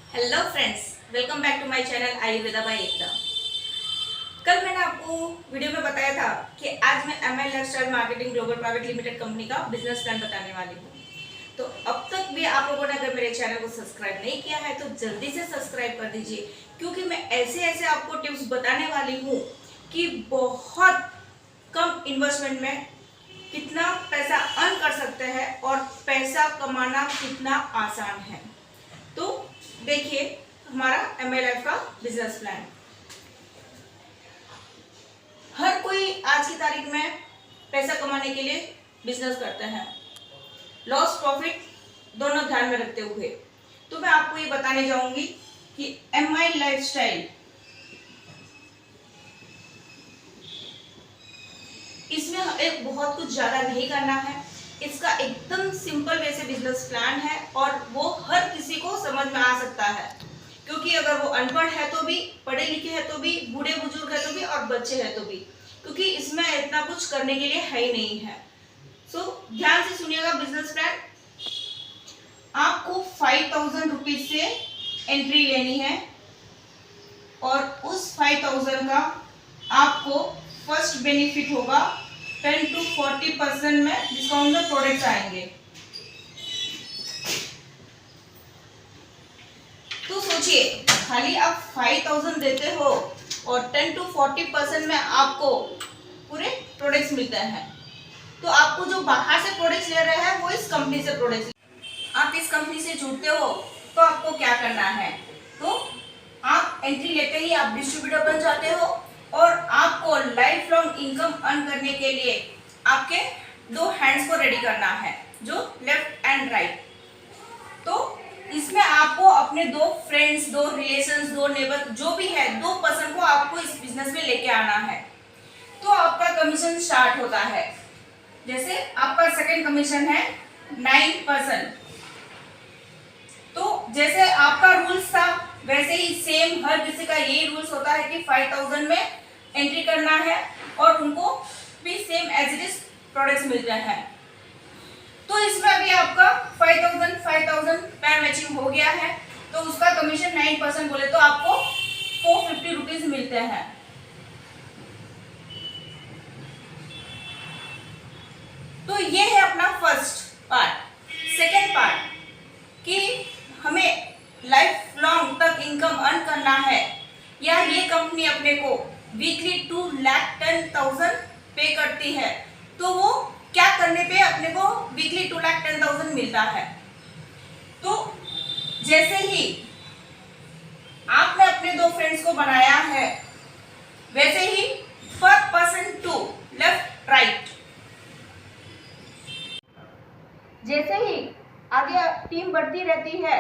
Hello friends, welcome back to my channel Ayurveda by Ekta. कल मैंने आपको वीडियो में बताया था कि आज मैं MI lifestyle marketing global private limited company का बिजनेस प्लान बताने वाली हूँ। तो अब तक भी आप लोगों ने अगर मेरे चैनल को सब्सक्राइब नहीं किया है तो जल्दी से सब्सक्राइब कर दीजिए, क्योंकि मैं ऐसे ऐसे आपको टिप्स बताने वाली हूँ कि बहुत कम इन्वेस्टमेंट में कितना पैसा अर्न कर सकते हैं और पैसा कमाना कितना आसान है। तो देखिए हमारा एमएलएफ का बिजनेस प्लान। हर कोई आज की तारीख में पैसा कमाने के लिए बिजनेस करते हैं, लॉस प्रॉफिट दोनों ध्यान में रखते हुए। तो मैं आपको ये बताने जाऊंगी कि एमआई लाइफस्टाइल इसमें एक बहुत कुछ ज्यादा नहीं करना है। इसका एकदम सिंपल वे से बिजनेस प्लान है और वो हर किसी को समझ में आ सकता है, क्योंकि अगर वो अनपढ़ है तो भी, पढ़े लिखे है तो भी, बूढ़े बुजुर्ग है तो भी और बच्चे हैं तो भी, क्योंकि इसमें इतना कुछ करने के लिए है ही नहीं है। सो ध्यान से सुनिएगा बिजनेस प्लान। आपको 5000 रुपीज से एंट्री लेनी है और उस 5000 का आपको फर्स्ट बेनिफिट होगा 10 to 40% में डिस्काउंट में प्रोडक्ट्स आएंगे। तो सोचिए, खाली आप 5000 देते हो और 10 to 40% में आपको पूरे प्रोडक्ट्स मिलते हैं। तो आपको जो बाहर से प्रोडक्ट्स ले रहे हैं वो इस कंपनी से प्रोडक्ट्स, आप इस कंपनी से जुड़ते हो तो आपको क्या करना है, तो आप एंट्री लेते ही आप डिस्ट्रीब्यूटर बन जाते हो और आपको लाइफ लॉन्ग इनकम अर्न करने के लिए आपके दो हैंड्स को रेडी करना है, जो लेफ्ट एंड राइट। तो इसमें आपको अपने दो फ्रेंड्स, दो रिलेशंस, दो नेबर, जो भी है, दो पर्सन को आपको इस बिजनेस में लेके आना है। तो आपका कमीशन स्टार्ट होता है। जैसे आपका सेकंड कमीशन है 9%। तो जैसे आपका रूल्स था वैसे ही सेम हर किसी का यही रूल्स होता है कि 5000 में एंट्री करना है और उनको भी same as it is products मिलते हैं। तो इसमें अभी आपका 5000 पैर मैचिंग हो गया है, तो उसका कमीशन 9% बोले तो आपको 450 रुपीज मिलते हैं। तो ये है अपना फर्स्ट पार्ट। सेकेंड पार्ट कि हमें लाइफ लॉन्ग तक इनकम अर्न करना है या ये कंपनी अपने को वीकली 2,10,000 पे करती है, तो वो क्या करने पे अपने को वीकली 2,10,000 मिलता है। तो जैसे ही आपने अपने दो फ्रेंड्स को बनाया है वैसे ही पर पर्सन टू लेफ्ट राइट, जैसे ही आगे टीम बढ़ती रहती है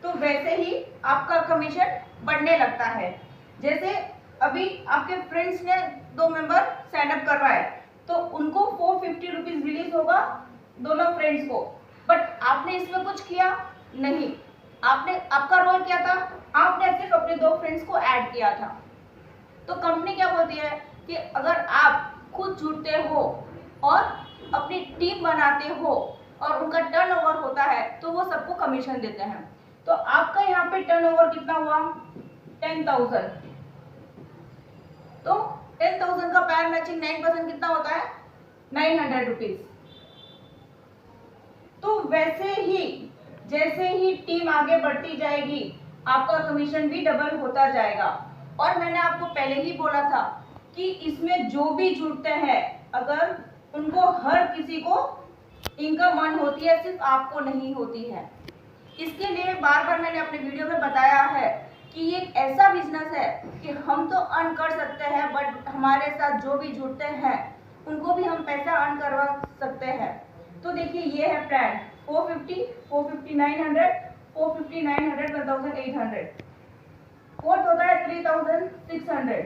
तो वैसे ही आपका कमीशन बढ़ने लगता है। जैसे अभी आपके फ्रेंड्स ने 2 मेंबर साइन अप करवाए तो उनको 450 रुपीज रिलीज होगा दोनों फ्रेंड्स को, बट आपने इसमें कुछ किया नहीं। आपका रोल क्या था, आपने सिर्फ अपने 2 फ्रेंड्स को ऐड किया था। तो कंपनी क्या बोलती है कि अगर आप खुद जुड़ते हो और अपनी टीम बनाते हो और उनका टर्नओवर होता है तो वो सबको कमीशन देते हैं। तो आपका यहाँ पे टर्नओवर कितना हुआ, 10,000। तो 10,000 का पैर मैचिंग 9% कितना होता है, 900 रुपीज। तो वैसे ही जैसे ही टीम आगे बढ़ती जाएगी आपका कमीशन भी डबल होता जाएगा। और मैंने आपको पहले ही बोला था कि इसमें जो भी जुड़ते हैं अगर उनको हर किसी को इनकम अर्न होती है, सिर्फ आपको नहीं होती है। इसके लिए बार बार मैंने अपने वीडियो में बताया है कि ये एक ऐसा बिजनेस है कि हम तो अर्न कर सकते हैं, बट हमारे साथ जो भी जुड़ते हैं उनको भी हम पैसा अर्न करवा सकते हैं। तो देखिए ये है प्लान 450, 450, 900, 450, 900, 1,800। फोर्थ होता है 3,600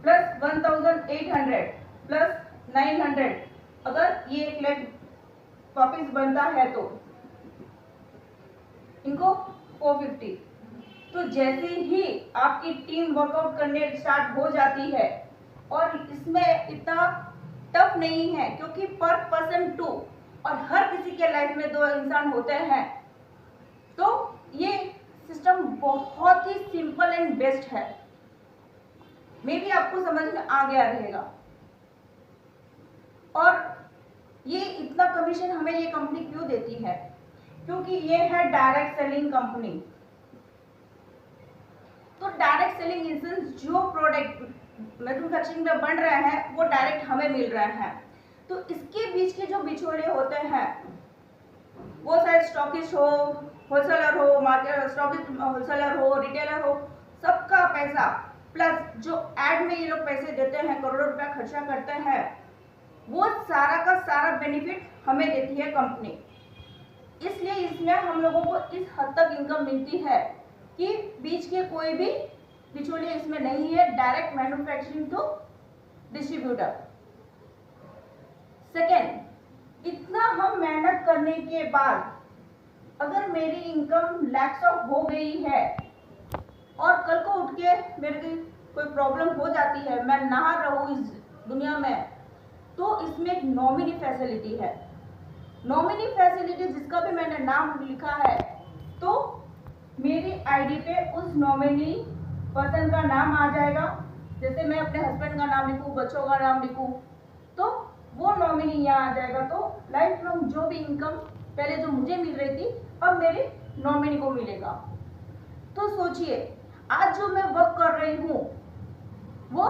प्लस 1,800 प्लस 900। अगर ये 1 लाख वापिस बनता है तो इनको 450। तो जैसे ही आपकी टीम वर्कआउट करने स्टार्ट हो जाती है, और इसमें इतना टफ नहीं है क्योंकि पर पर्सन 2 और हर किसी के लाइफ में 2 इंसान होते हैं, तो ये सिस्टम बहुत ही सिंपल एंड बेस्ट है। मे भी आपको समझ में आ गया रहेगा। और ये इतना कमीशन हमें ये कंपनी क्यों देती है? क्योंकि ये है डायरेक्ट सेलिंग कंपनी। तो डायरेक्ट सेलिंग इन सेंस जो प्रोडक्ट मैन्युफैक्चरिंग में बन रहे हैं वो डायरेक्ट हमें मिल रहे हैं। तो इसके बीच के जो बिचौलिए होते हैं, वो शायद स्टॉकिस्ट हो, होलसेलर हो, मार्केट स्टॉकिस्ट होलसेलर हो, रिटेलर हो, सबका पैसा प्लस जो एड में ये लोग पैसे देते हैं, करोड़ों रुपया खर्चा करते हैं, वो सारा का सारा बेनिफिट हमें देती है कंपनी। इसलिए इसमें हम लोगों को इस हद तक इनकम मिलती है कि बीच के कोई भी बिचौलिए इसमें नहीं है। Direct manufacturing to distributor. Second, इतना हम मेहनत करने के बाद अगर मेरी इनकम लैक्स ऑफ हो गई है और कल को उठ के मेरे कोई प्रॉब्लम हो जाती है, मैं ना रहूं इस दुनिया में, तो इसमें एक नॉमिनी फैसिलिटी है। नॉमिनी फैसिलिटी जिसका भी मैंने नाम लिखा है, तो मेरी आईडी पे उस नॉमिनी पर्सन का नाम आ जाएगा। जैसे मैं अपने हस्बैंड का नाम लिखूं, बच्चों का नाम लिखूं, तो वो नॉमिनी यहाँ आ जाएगा। तो लाइफ लॉन्ग जो भी इनकम पहले जो मुझे मिल रही थी, अब मेरे नॉमिनी को मिलेगा। तो सोचिए, आज जो मैं वर्क कर रही हूँ वो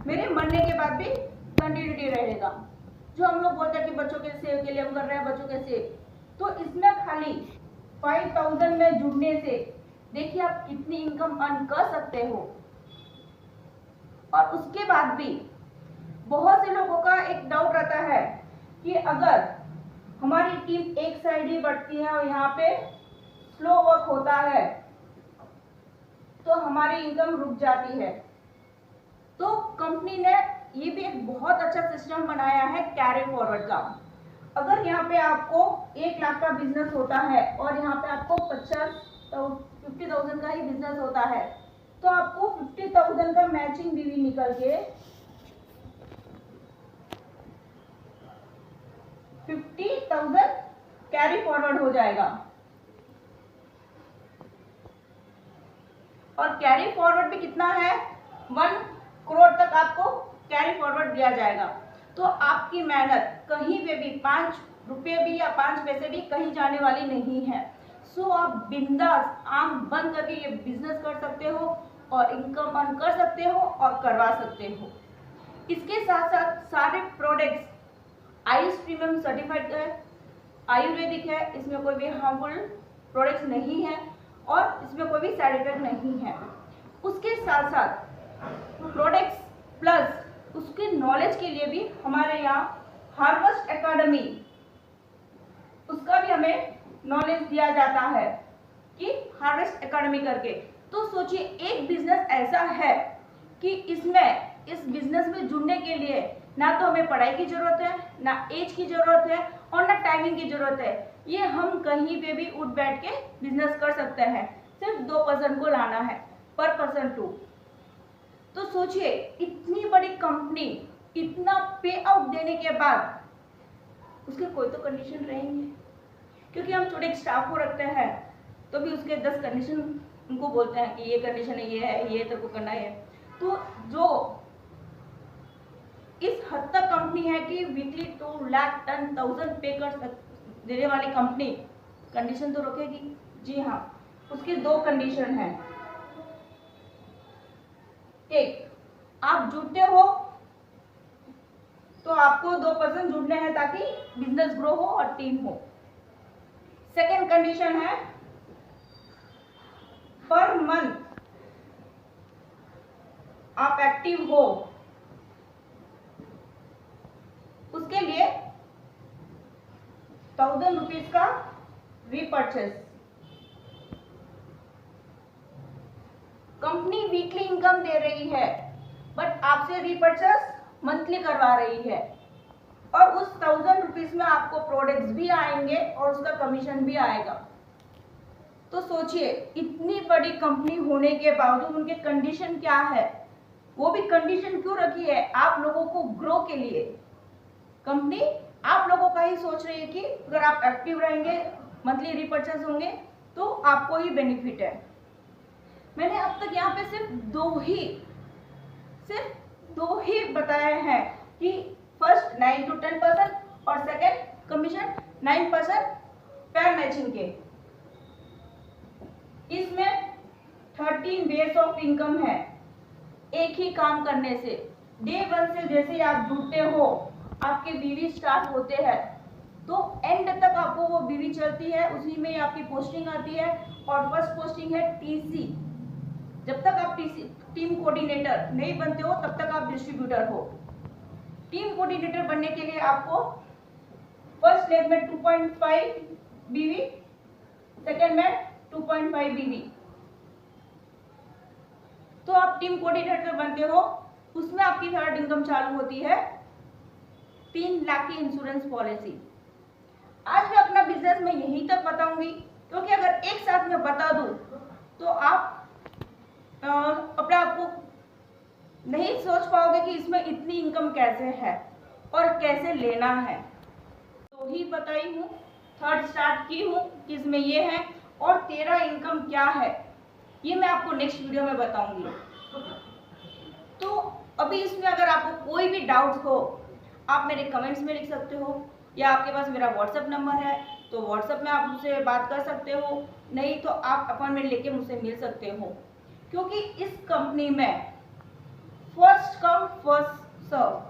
मेरे मरने के बाद भी कंटिन्यूटी रहेगा। जो हम लोग बोलते हैं कि बच्चों के सेव के लिए हम कर रहे हैं, बच्चों के सेव, तो इसमें खाली 5000 में जुड़ने से देखिए आप कितनी इनकम अर्न कर सकते हो। और उसके बाद भी बहुत से लोगों का एक डाउट रहता है कि अगर हमारी टीम एक साइड ही बढ़ती है और यहाँ पे स्लो वर्क होता है तो हमारी इनकम रुक जाती है। तो कंपनी ने ये भी एक बहुत अच्छा सिस्टम बनाया है कैरी फॉरवर्ड का। अगर यहाँ पे आपको 1 लाख का बिजनेस होता है और यहाँ पे आपको 50,000 का ही बिजनेस होता है, तो आपको 50,000 का मैचिंग बीवी निकल के 50,000 कैरी फॉरवर्ड हो जाएगा। और कैरी फॉरवर्ड भी कितना है? 1 करोड़ तक आपको कैरी फॉरवर्ड दिया जाएगा। तो आपकी मेहनत कहीं पे भी 5 रुपये भी या 5 पैसे भी कहीं जाने वाली नहीं है। सो आप बिंदास आंख बंद करके ये बिजनेस कर सकते हो और इनकम अर्न कर सकते हो और करवा सकते हो। इसके साथ साथ सारे प्रोडक्ट्स आयुष प्रीमियम सर्टिफाइड है, आयुर्वेदिक है, इसमें कोई भी हार्मफुल प्रोडक्ट्स नहीं है और इसमें कोई भी साइड इफेक्ट नहीं है। उसके साथ साथ प्रोडक्ट्स प्लस उसके नॉलेज के लिए भी हमारे यहाँ हार्वेस्ट एकेडमी, उसका भी हमें नॉलेज दिया जाता है कि हार्वेस्ट एकेडमी करके। तो सोचिए, एक बिजनेस ऐसा है कि इसमें इस बिजनेस में जुड़ने के लिए ना तो हमें पढ़ाई की जरूरत है, ना एज की जरूरत है और ना टाइमिंग की जरूरत है। ये हम कहीं पे भी उठ बैठ के बिजनेस कर सकते हैं। सिर्फ 2% को लाना है पर पर्सन 2। तो सोचिए, इतनी बड़ी कंपनी इतना पे आउट देने के बाद उसके कोई तो कंडीशन रहेंगे, क्योंकि हम थोड़े स्टाफ को रखते हैं तो भी उसके 10 कंडीशन उनको बोलते हैं कि ये कंडीशन है, ये है, ये तेरे को करना है। तो जो इस हद तक कंपनी है कि वीकली 2,10,000 पे कर देने वाली कंपनी कंडीशन तो रखेगी। जी हाँ, उसकी 2 कंडीशन है। एक, आप जुड़ते हो तो आपको 2% जुड़ने हैं ताकि बिजनेस ग्रो हो और टीम हो। सेकेंड कंडीशन है, पर मंथ आप एक्टिव हो, उसके लिए 1,000 रुपीज का रीपर्चेस। कंपनी वीकली इनकम दे रही है बट आपसे रीपर्चेस मंथली करवा रही है और उस 1,000 रुपीज में आपको प्रोडक्ट्स भी आएंगे और उसका कमीशन भी आएगा। तो सोचिए, इतनी बड़ी कंपनी होने के बावजूद उनके कंडीशन क्या है, वो भी कंडीशन क्यों रखी है? आप लोगों को ग्रो के लिए। कंपनी आप लोगों का ही सोच रही है कि अगर आप एक्टिव रहेंगे, मंथली रीपर्चेस होंगे तो आपको ही बेनिफिट है। मैंने अब तक यहाँ पे सिर्फ दो ही बताए हैं कि फर्स्ट 9 to 10% और सेकेंड कमीशन 9% पेयर मैचिंग के। इसमें 13 वेज ऑफ इनकम है एक ही काम करने से। डे 1 से जैसे ही आप जुड़ते हो, आपके बीवी स्टार्ट होते हैं, तो एंड तक आपको वो बीवी चलती है, उसी में आपकी पोस्टिंग आती है। और फर्स्ट पोस्टिंग है टीसी। जब तक आप टीम कोऑर्डिनेटर नहीं बनते हो तब तक आप डिस्ट्रीब्यूटर हो। टीम कोऑर्डिनेटर बनने के लिए आपको फर्स्ट लेग में 2.5 बीवी, सेकेंड में 2.5 बीवी। तो आप टीम कोऑर्डिनेटर बनते हो, उसमें आपकी थर्ड इनकम चालू होती है 3 लाख की इंश्योरेंस पॉलिसी। आज मैं अपना बिजनेस में यहीं तक बताऊंगी, क्योंकि अगर एक साथ में बता दूं तो आप अपने आप को नहीं सोच पाओगे कि इसमें इतनी इनकम कैसे है और कैसे लेना है। तो ही बताई हूँ, थर्ड स्टार्ट की हूँ कि इसमें ये है, और तेरा इनकम क्या है ये मैं आपको नेक्स्ट वीडियो में बताऊंगी। तो अभी इसमें अगर आपको कोई भी डाउट हो, आप मेरे कमेंट्स में लिख सकते हो, या आपके पास मेरा व्हाट्सएप नंबर है तो व्हाट्सएप में आप मुझसे बात कर सकते हो, नहीं तो आप अपॉइंटमेंट लेके मुझसे मिल सकते हो। क्योंकि इस कंपनी में फर्स्ट कम फर्स्ट सर्व,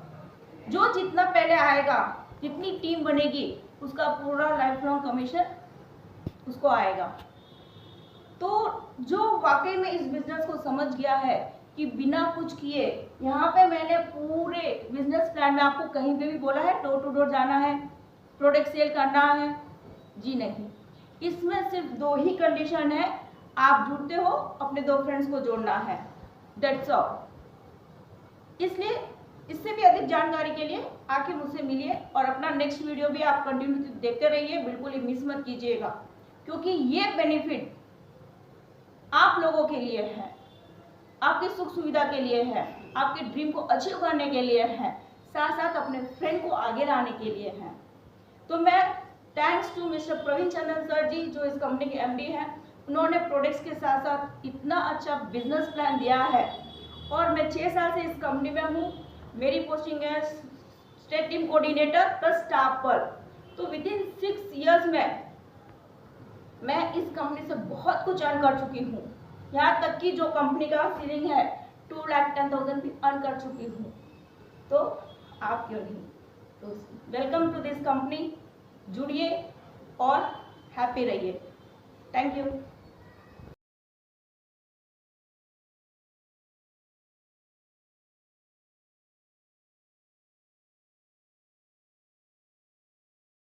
जो जितना पहले आएगा, जितनी टीम बनेगी, उसका पूरा लाइफ लॉन्ग कमीशन उसको आएगा। तो जो वाकई में इस बिजनेस को समझ गया है कि बिना कुछ किए, यहाँ पे मैंने पूरे बिजनेस प्लान में आपको कहीं पे भी बोला है डोर टू डोर जाना है, प्रोडक्ट सेल करना है, जी नहीं। इसमें सिर्फ 2 ही कंडीशन है, आप जुड़ते हो, अपने 2 फ्रेंड्स को जोड़ना है, दैट्स ऑल। इसलिए इससे भी अधिक जानकारी के लिए आके मुझसे मिलिए, और अपना नेक्स्ट वीडियो भी आप कंटिन्यू देखते रहिए, बिल्कुल ही मिस मत कीजिएगा, क्योंकि ये बेनिफिट आप लोगों के लिए है, आपकी सुख सुविधा के लिए है, आपके ड्रीम को अचीव करने के लिए है, साथ साथ अपने फ्रेंड को आगे लाने के लिए है। तो मैं thanks to mister Praveen Chandran sir ji, जो इस कंपनी के एमडी हैं। उन्होंने प्रोडक्ट्स के साथ साथ इतना अच्छा बिजनेस प्लान दिया है, और मैं 6 साल से इस कंपनी में हूँ। मेरी पोस्टिंग है state team coordinator plus staff पर। तो विद इन 6 ईयर्स में मैं इस कंपनी से बहुत कुछ अर्न कर चुकी हूँ, यहाँ तक कि जो कंपनी का सीलिंग है 2,10,000 भी अर्न कर चुकी हूँ। तो आप क्यों नहीं? तो वेलकम टू दिस कंपनी, जुड़िए और हैप्पी रहिए। Thank you.